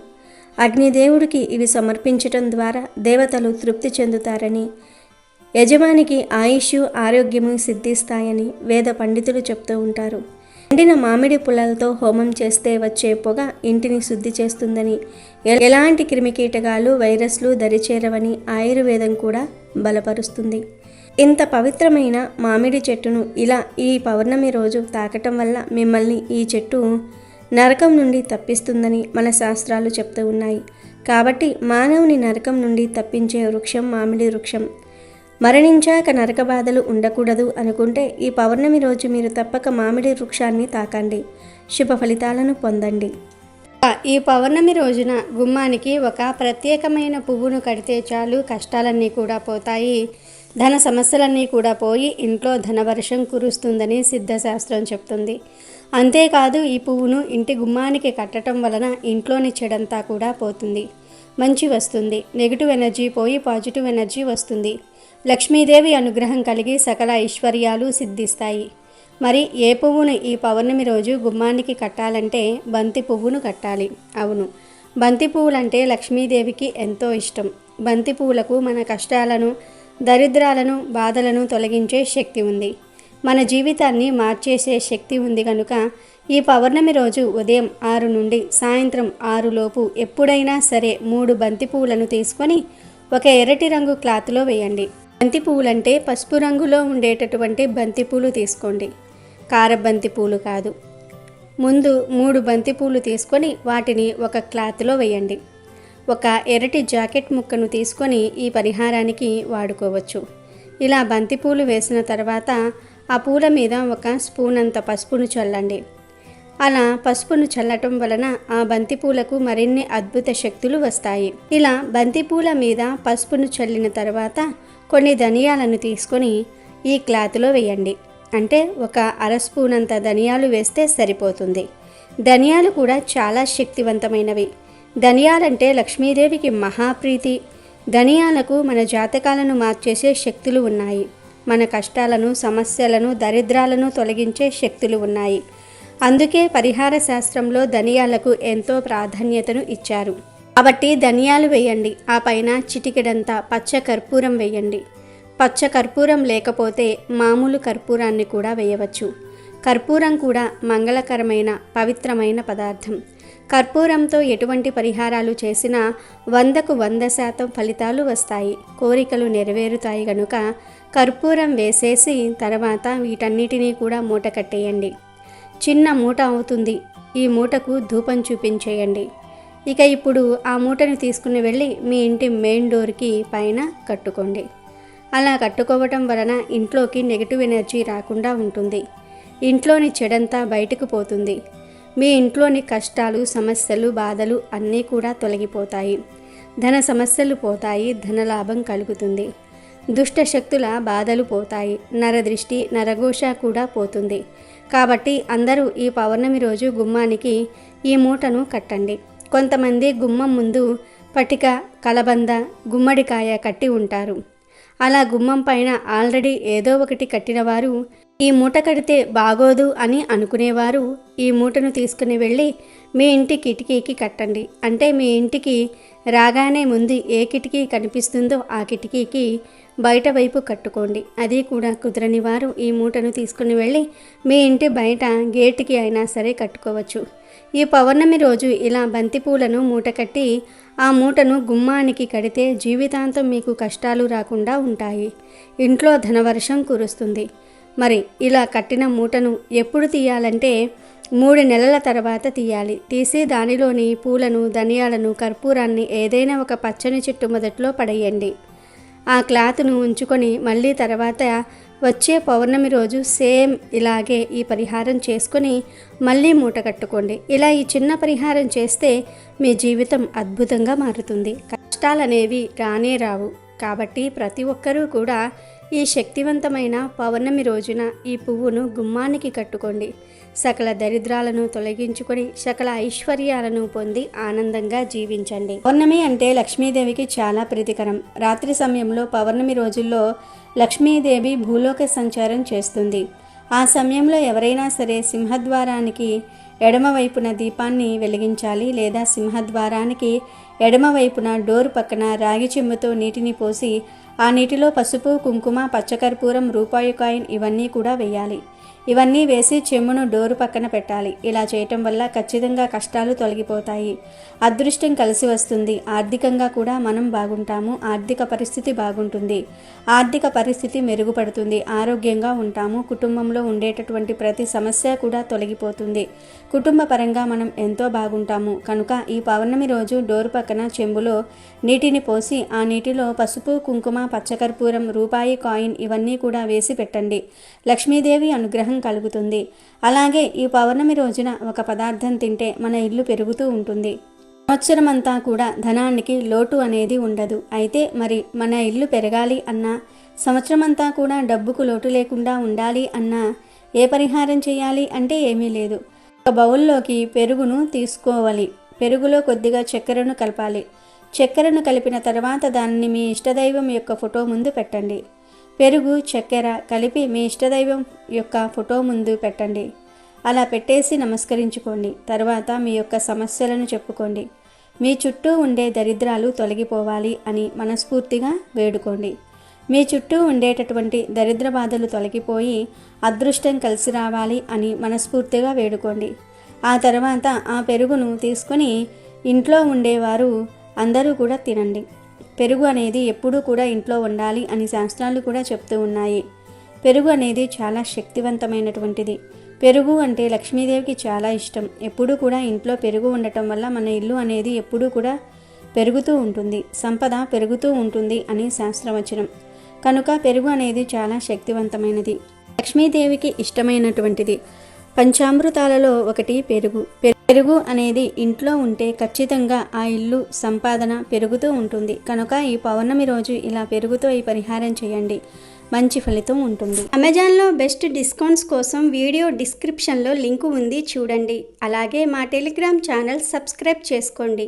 అగ్నిదేవుడికి ఇవి సమర్పించటం ద్వారా దేవతలు తృప్తి చెందుతారని, యజమానికి ఆయుష్ ఆరోగ్యము సిద్ధిస్తాయని వేద పండితులు చెప్తూ ఉంటారు. ఎండిన మామిడి పుల్లలతో హోమం చేస్తే వచ్చే పొగ ఇంటిని శుద్ధి చేస్తుందని, ఎలాంటి క్రిమికీటకాలు వైరస్లు దరిచేరవని ఆయుర్వేదం కూడా బలపరుస్తుంది. ఇంత పవిత్రమైన మామిడి చెట్టును ఇలా ఈ పౌర్ణమి రోజు తాకటం వల్ల మిమ్మల్ని ఈ చెట్టు నరకం నుండి తప్పిస్తుందని మన శాస్త్రాలు చెప్తూ ఉన్నాయి. కాబట్టి మానవుని నరకం నుండి తప్పించే వృక్షం మామిడి వృక్షం. మరణించాక నరక బాధలు ఉండకూడదు అనుకుంటే ఈ పౌర్ణమి రోజు మీరు తప్పక మామిడి వృక్షాన్ని తాకండి. శుభ ఫలితాలను పొందండి. ఈ పౌర్ణమి రోజున గుమ్మానికి ఒక ప్రత్యేకమైన పువ్వును కడితే చాలు, కష్టాలన్నీ కూడా పోతాయి, ధన సమస్యలన్నీ కూడా పోయి ఇంట్లో ధనవర్షం కురుస్తుందని సిద్ధశాస్త్రం చెప్తుంది. అంతేకాదు ఈ పువ్వును ఇంటి గుమ్మానికి కట్టడం వలన ఇంట్లోని చెడంతా కూడా పోతుంది, మంచి వస్తుంది, నెగిటివ్ ఎనర్జీ పోయి పాజిటివ్ ఎనర్జీ వస్తుంది, లక్ష్మీదేవి అనుగ్రహం కలిగి సకల ఐశ్వర్యాలు సిద్ధిస్తాయి. మరి ఏ పువ్వును ఈ పౌర్ణమి రోజు గుమ్మానికి కట్టాలంటే బంతి పువ్వును కట్టాలి. అవును, బంతి పువ్వులంటే లక్ష్మీదేవికి ఎంతో ఇష్టం. బంతి పువ్వులకు మన కష్టాలను, దరిద్రాలను, బాధలను తొలగించే శక్తి ఉంది. మన జీవితాన్ని మార్చేసే శక్తి ఉంది కనుక ఈ పౌర్ణమి రోజు ఉదయం 6 నుండి సాయంత్రం 6 లోపు ఎప్పుడైనా సరే 3 బంతి పువ్వులను తీసుకొని ఒక ఎర్రటి రంగు క్లాత్లో వేయండి. బంతి పువ్వులంటే పసుపు రంగులో ఉండేటటువంటి బంతి పూలు తీసుకోండి, కారబంతి పూలు కాదు. ముందు 3 బంతి పూలు తీసుకొని వాటిని ఒక క్లాత్లో వేయండి. ఒక ఎర్రటి జాకెట్ ముక్కను తీసుకొని ఈ పరిహారానికి వాడుకోవచ్చు. ఇలా బంతిపూలు వేసిన తర్వాత ఆ పూల మీద ఒక స్పూన్ అంత పసుపును చల్లండి. అలా పసుపును చల్లటం వలన ఆ బంతిపూలకు మరిన్ని అద్భుత శక్తులు వస్తాయి. ఇలా బంతిపూల మీద పసుపును చల్లిన తర్వాత కొన్ని ధనియాలను తీసుకొని ఈ క్లాత్లో వేయండి. అంటే ఒక అర స్పూన్ అంత ధనియాలు వేస్తే సరిపోతుంది. ధనియాలు కూడా చాలా శక్తివంతమైనవి. ధనియాలంటే లక్ష్మీదేవికి మహాప్రీతి. ధనియాలకు మన జాతకాలను మార్చేసే శక్తులు ఉన్నాయి. మన కష్టాలను, సమస్యలను, దరిద్రాలను తొలగించే శక్తులు ఉన్నాయి. అందుకే పరిహార శాస్త్రంలో ధనియాలకు ఎంతో ప్రాధాన్యతను ఇచ్చారు. కాబట్టి ధనియాలు వేయండి. ఆ పైన చిటికెడంతా పచ్చ కర్పూరం వేయండి. పచ్చ కర్పూరం లేకపోతే మామూలు కర్పూరాన్ని కూడా వేయవచ్చు. కర్పూరం కూడా మంగళకరమైన పవిత్రమైన పదార్థం. కర్పూరంతో ఎటువంటి పరిహారాలు చేసినా 100కు 100% ఫలితాలు వస్తాయి, కోరికలు నెరవేరుతాయి. కనుక కర్పూరం వేసేసి తర్వాత వీటన్నిటినీ కూడా మూట కట్టేయండి. చిన్న మూట అవుతుంది. ఈ మూటకు ధూపం చూపించేయండి. ఇక ఇప్పుడు ఆ మూటను తీసుకుని వెళ్ళి మీ ఇంటి మెయిన్ డోర్కి పైన కట్టుకోండి. అలా కట్టుకోవటం వలన ఇంట్లోకి నెగిటివ్ ఎనర్జీ రాకుండా ఉంటుంది. ఇంట్లోని చెడంతా బయటకు పోతుంది. మీ ఇంట్లోని కష్టాలు, సమస్యలు, బాధలు అన్నీ కూడా తొలగిపోతాయి. ధన సమస్యలు పోతాయి, ధనలాభం కలుగుతుంది. దుష్ట శక్తుల బాధలు పోతాయి, నరదృష్టి, నరఘోష కూడా పోతుంది. కాబట్టి అందరూ ఈ పౌర్ణమి రోజు గుమ్మానికి ఈ మూటను కట్టండి. కొంతమంది గుమ్మం ముందు పటిక, కలబంద, గుమ్మడికాయ కట్టి ఉంటారు. అలా గుమ్మం పైన ఆల్రెడీ ఏదో ఒకటి కట్టిన వారు ఈ మూట కడితే బాగోదు అని అనుకునేవారు ఈ మూటను తీసుకుని వెళ్ళి మీ ఇంటి కిటికీకి కట్టండి. అంటే మీ ఇంటికి రాగానే ముందు ఏ కిటికీ కనిపిస్తుందో ఆ కిటికీకి బయట వైపు కట్టుకోండి. అది కూడా కుదరని వారు ఈ మూటను తీసుకుని వెళ్ళి మీ ఇంటి బయట గేటుకి అయినా సరే కట్టుకోవచ్చు. ఈ పౌర్ణమి రోజు ఇలా బంతిపూలను మూటకట్టి ఆ మూటను గుమ్మానికి కడితే జీవితాంతం మీకు కష్టాలు రాకుండా ఉంటాయి. ఇంట్లో ధనవర్షం కురుస్తుంది. మరి ఇలా కట్టిన మూటను ఎప్పుడు తీయాలంటే 3 నెలల తర్వాత తీయాలి. తీసి దానిలోని పూలను, ధనియాలను, కర్పూరాన్ని ఏదైనా ఒక పచ్చని చెట్టు మొదట్లో పడేయండి. ఆ క్లాత్ను ఉంచుకొని మళ్ళీ తర్వాత వచ్చే పౌర్ణమి రోజు సేమ్ ఇలాగే ఈ పరిహారం చేసుకొని మళ్ళీ మూట కట్టుకోండి. ఇలా ఈ చిన్న పరిహారం చేస్తే మీ జీవితం అద్భుతంగా మారుతుంది. కష్టాలనేవి రానే రావు. కాబట్టి ప్రతి ఒక్కరూ కూడా ఈ శక్తివంతమైన పౌర్ణమి రోజున ఈ పువ్వును గుమ్మానికి కట్టుకోండి. సకల దరిద్రాలను తొలగించుకొని సకల ఐశ్వర్యాలను పొంది ఆనందంగా జీవించండి. పౌర్ణమి అంటే లక్ష్మీదేవికి చాలా ప్రీతికరం. రాత్రి సమయంలో పౌర్ణమి రోజుల్లో లక్ష్మీదేవి భూలోక సంచారం చేస్తుంది. ఆ సమయంలో ఎవరైనా సరే సింహద్వారానికి ఎడమవైపున దీపాన్ని వెలిగించాలి, లేదా సింహద్వారానికి ఎడమవైపున డోరు పక్కన రాగి చెంబుతో నీటిని పోసి ఆ నీటిలో పసుపు, కుంకుమ, పచ్చకర్పూరం, రూపాయి కాయిన్ ఇవన్నీ కూడా వేయాలి. ఇవన్నీ వేసి చెంబును డోరు పక్కన పెట్టాలి. ఇలా చేయటం వల్ల ఖచ్చితంగా కష్టాలు తొలగిపోతాయి. అదృష్టం కలిసి వస్తుంది. ఆర్థికంగా కూడా మనం బాగుంటాము. ఆర్థిక పరిస్థితి బాగుంటుంది. ఆర్థిక పరిస్థితి మెరుగుపడుతుంది. ఆరోగ్యంగా ఉంటాము. కుటుంబంలో ఉండేటటువంటి ప్రతి సమస్య కూడా తొలగిపోతుంది. కుటుంబ పరంగా మనం ఎంతో బాగుంటాము. కనుక ఈ పౌర్ణమి రోజు డోరు పక్కన చెంబులో నీటిని పోసి ఆ నీటిలో పసుపు, కుంకుమ, పచ్చకర్పూరం, రూపాయి కాయిన్ ఇవన్నీ కూడా వేసి పెట్టండి. లక్ష్మీదేవి అనుగ్రహం కలుగుతుంది. అలాగే ఈ పౌర్ణమి రోజున ఒక పదార్థం తింటే మన ఇల్లు పెరుగుతూ ఉంటుంది. సంవత్సరం అంతా కూడా ధనానికి లోటు అనేది ఉండదు. అయితే మరి మన ఇల్లు పెరగాలి అన్నా, సంవత్సరం అంతా కూడా డబ్బుకు లోటు లేకుండా ఉండాలి అన్నా ఏ పరిహారం చేయాలి అంటే ఏమీ లేదు. ఒక బౌల్లోకి పెరుగును తీసుకోవాలి. పెరుగులో కొద్దిగా చక్కెరను కలపాలి. చక్కెరను కలిపిన తర్వాత దానిని మీ ఇష్టదైవం యొక్క ఫోటో ముందు పెట్టండి. పెరుగు, చక్కెర కలిపి మీ ఇష్టదైవం యొక్క ఫోటో ముందు పెట్టండి. అలా పెట్టేసి నమస్కరించుకోండి. తర్వాత మీ యొక్క సమస్యలను చెప్పుకోండి. మీ చుట్టూ ఉండే దరిద్రాలు తొలగిపోవాలి అని మనస్ఫూర్తిగా వేడుకోండి. మీ చుట్టూ ఉండేటటువంటి దరిద్ర బాధలు తొలగిపోయి అదృష్టం కలిసి రావాలి అని మనస్ఫూర్తిగా వేడుకోండి. ఆ తర్వాత ఆ పెరుగును తీసుకొని ఇంట్లో ఉండేవారు అందరూ కూడా తినండి. పెరుగు అనేది ఎప్పుడూ కూడా ఇంట్లో ఉండాలి అని శాస్త్రాలు కూడా చెప్తూ ఉన్నాయి. పెరుగు అనేది చాలా శక్తివంతమైనటువంటిది. పెరుగు అంటే లక్ష్మీదేవికి చాలా ఇష్టం. ఎప్పుడూ కూడా ఇంట్లో పెరుగు ఉండటం వల్ల మన ఇల్లు అనేది ఎప్పుడూ కూడా పెరుగుతూ ఉంటుంది. సంపద పెరుగుతూ ఉంటుంది అని శాస్త్రవచనం. కనుక పెరుగు అనేది చాలా శక్తివంతమైనది. లక్ష్మీదేవికి ఇష్టమైనటువంటిది. పంచామృతాలలో ఒకటి పెరుగు. పెరుగు అనేది ఇంట్లో ఉంటే ఖచ్చితంగా ఆ ఇల్లు సంపాదన పెరుగుతూ ఉంటుంది. కనుక ఈ పౌర్ణమి రోజు ఇలా పెరుగుతో ఈ పరిహారం చేయండి. మంచి ఫలితం ఉంటుంది. అమెజాన్లో బెస్ట్ డిస్కౌంట్స్ కోసం వీడియో డిస్క్రిప్షన్లో లింకు ఉంది, చూడండి. అలాగే మా టెలిగ్రామ్ ఛానల్ సబ్స్క్రైబ్ చేసుకోండి.